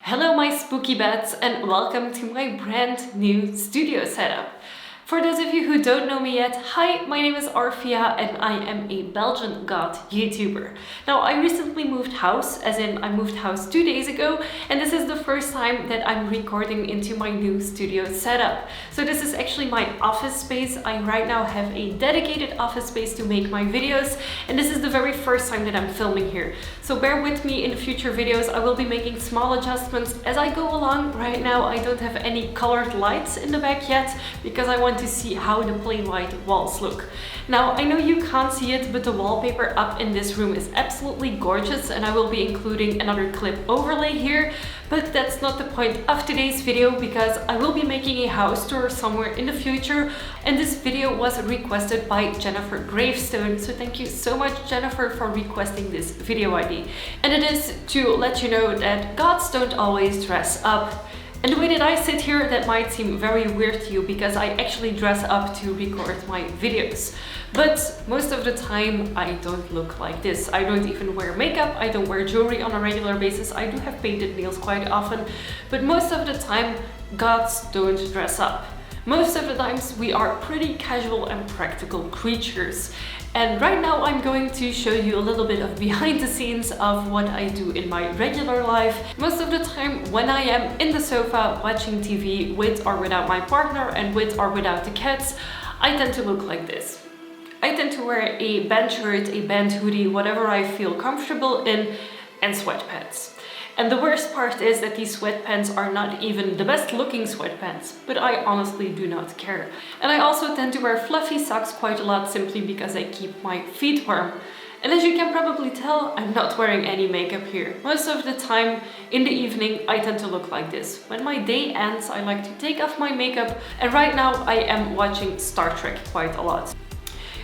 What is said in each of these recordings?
Hello my spooky bats and welcome to my brand new studio setup. For those of you who don't know me yet, hi, my name is Orphea and I am a Belgian goth YouTuber. Now I recently moved house, as in I moved house 2 days ago, and this is the first time that I'm recording into my new studio setup. So this is actually my office space. I right now have a dedicated office space to make my videos, and this is the very first time that I'm filming here. So bear with me in the future videos. I will be making small adjustments as I go along. Right now I don't have any colored lights in the back yet because I want to see how the plain white walls look. Now I know you can't see it, but the wallpaper up in this room is absolutely gorgeous, and I will be including another clip overlay here, but that's not the point of today's video because I will be making a house tour somewhere in the future, and this video was requested by Jennifer Gravestone, so thank you so much Jennifer for requesting this video ID. And it is to let you know that gods don't always dress up. And the way that I sit here, that might seem very weird to you because I actually dress up to record my videos. But most of the time I don't look like this. I don't even wear makeup, I don't wear jewelry on a regular basis. I do have painted nails quite often, but most of the time gods don't dress up. Most of the times we are pretty casual and practical creatures. And right now I'm going to show you a little bit of behind the scenes of what I do in my regular life. Most of the time when I am in the sofa watching TV with or without my partner and with or without the cats, I tend to look like this. I tend to wear a band shirt, a band hoodie, whatever I feel comfortable in, and sweatpants. And the worst part is that these sweatpants are not even the best looking sweatpants, but I honestly do not care. And I also tend to wear fluffy socks quite a lot simply because I keep my feet warm. And as you can probably tell, I'm not wearing any makeup here. Most of the time in the evening I tend to look like this. When my day ends I like to take off my makeup, and right now I am watching Star Trek quite a lot.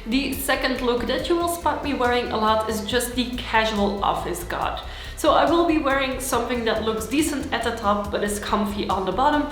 The second look that you will spot me wearing a lot is just the casual office god. So I will be wearing something that looks decent at the top but is comfy on the bottom.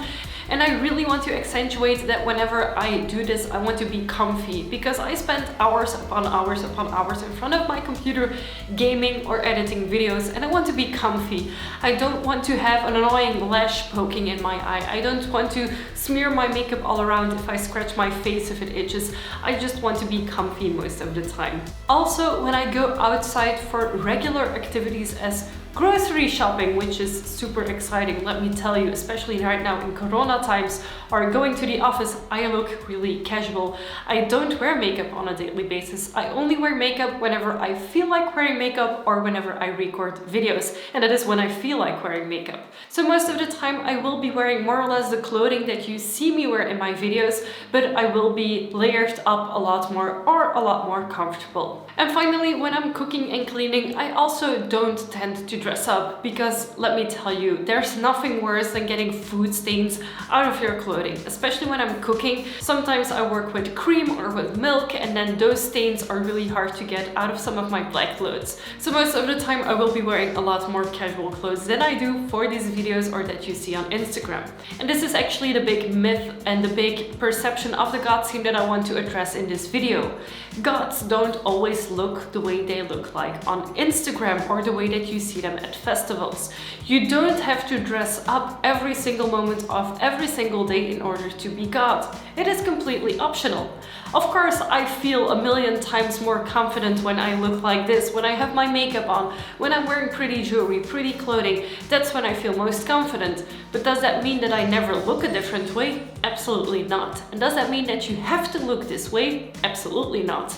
And I really want to accentuate that whenever I do this, I want to be comfy because I spend hours upon hours upon hours in front of my computer gaming or editing videos, and I want to be comfy. I don't want to have an annoying lash poking in my eye. I don't want to smear my makeup all around if I scratch my face if it itches. I just want to be comfy most of the time. Also, when I go outside for regular activities as grocery shopping, which is super exciting, let me tell you, especially right now in Corona times, or going to the office, I look really casual. I don't wear makeup on a daily basis. I only wear makeup whenever I feel like wearing makeup or whenever I record videos, and that is when I feel like wearing makeup. So most of the time I will be wearing more or less the clothing that you see me wear in my videos, but I will be layered up a lot more or a lot more comfortable. And finally, when I'm cooking and cleaning, I also don't tend to dress up because let me tell you, there's nothing worse than getting food stains out of your clothing, especially when I'm cooking. Sometimes I work with cream or with milk, and then those stains are really hard to get out of some of my black clothes. So most of the time I will be wearing a lot more casual clothes than I do for these videos or that you see on Instagram. And this is actually the big myth and the big perception of the god scene that I want to address in this video. Gods don't always look the way they look like on Instagram or the way that you see them at festivals. You don't have to dress up every single moment of every single day in order to be god. It is completely optional. Of course, I feel a million times more confident when I look like this, when I have my makeup on, when I'm wearing pretty jewelry, pretty clothing. That's when I feel most confident. But does that mean that I never look a different way? Absolutely not. And does that mean that you have to look this way? Absolutely not.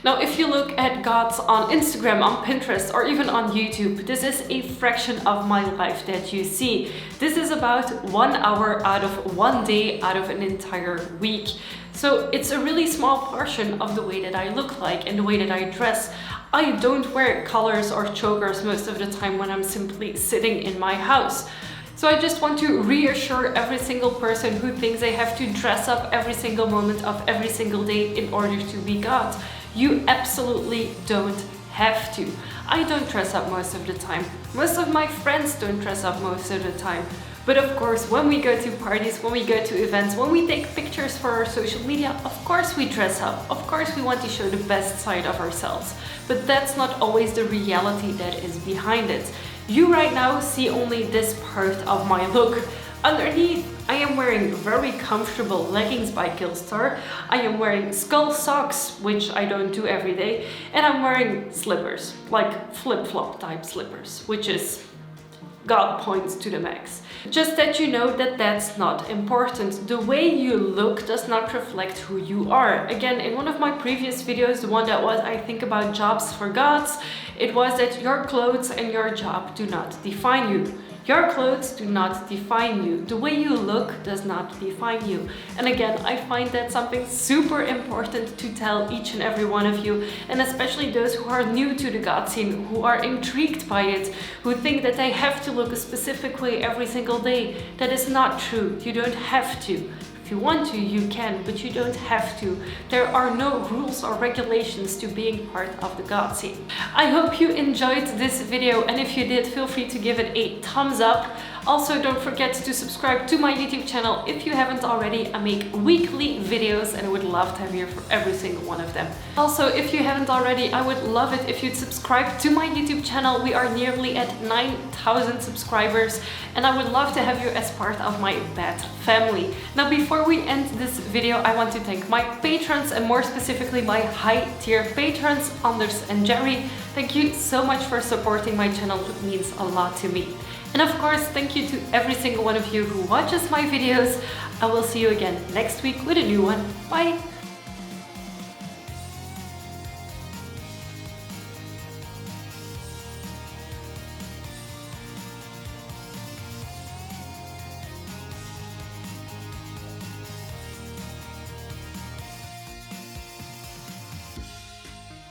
Now, if you look at gods on Instagram, on Pinterest, or even on YouTube, this is a fraction of my life that you see. This is about 1 hour out of 1 day out of an entire week. So it's a really small portion of the way that I look like and the way that I dress. I don't wear collars or chokers most of the time when I'm simply sitting in my house. So I just want to reassure every single person who thinks they have to dress up every single moment of every single day in order to be god. You absolutely don't have to. I don't dress up most of the time. Most of my friends don't dress up most of the time. But of course, when we go to parties, when we go to events, when we take pictures for our social media, of course we dress up. Of course we want to show the best side of ourselves. But that's not always the reality that is behind it. You right now see only this part of my look. Underneath, I am wearing very comfortable leggings by Killstar. I am wearing skull socks, which I don't do every day, and I'm wearing slippers, like flip-flop type slippers, which is God points to the max. Just that you know that that's not important. The way you look does not reflect who you are. Again, in one of my previous videos, the one that was, I think, about jobs for goths, it was that your clothes and your job do not define you. Your clothes do not define you. The way you look does not define you. And again, I find that something super important to tell each and every one of you, and especially those who are new to the goth scene, who are intrigued by it, who think that they have to look a specific way every single day. That is not true. You don't have to. If you want to, you can, but you don't have to. There are no rules or regulations to being part of the goth scene. I hope you enjoyed this video, and if you did, feel free to give it a thumbs up. Also, don't forget to subscribe to my YouTube channel if you haven't already. I make weekly videos and I would love to have you for every single one of them. Also, if you haven't already, I would love it if you'd subscribe to my YouTube channel. We are nearly at 9,000 subscribers and I would love to have you as part of my Bat family. Now, before we end this video, I want to thank my patrons and more specifically my high tier patrons, Anders and Jerry. Thank you so much for supporting my channel. It means a lot to me. And of course, thank you to every single one of you who watches my videos. I will see you again next week with a new one. Bye!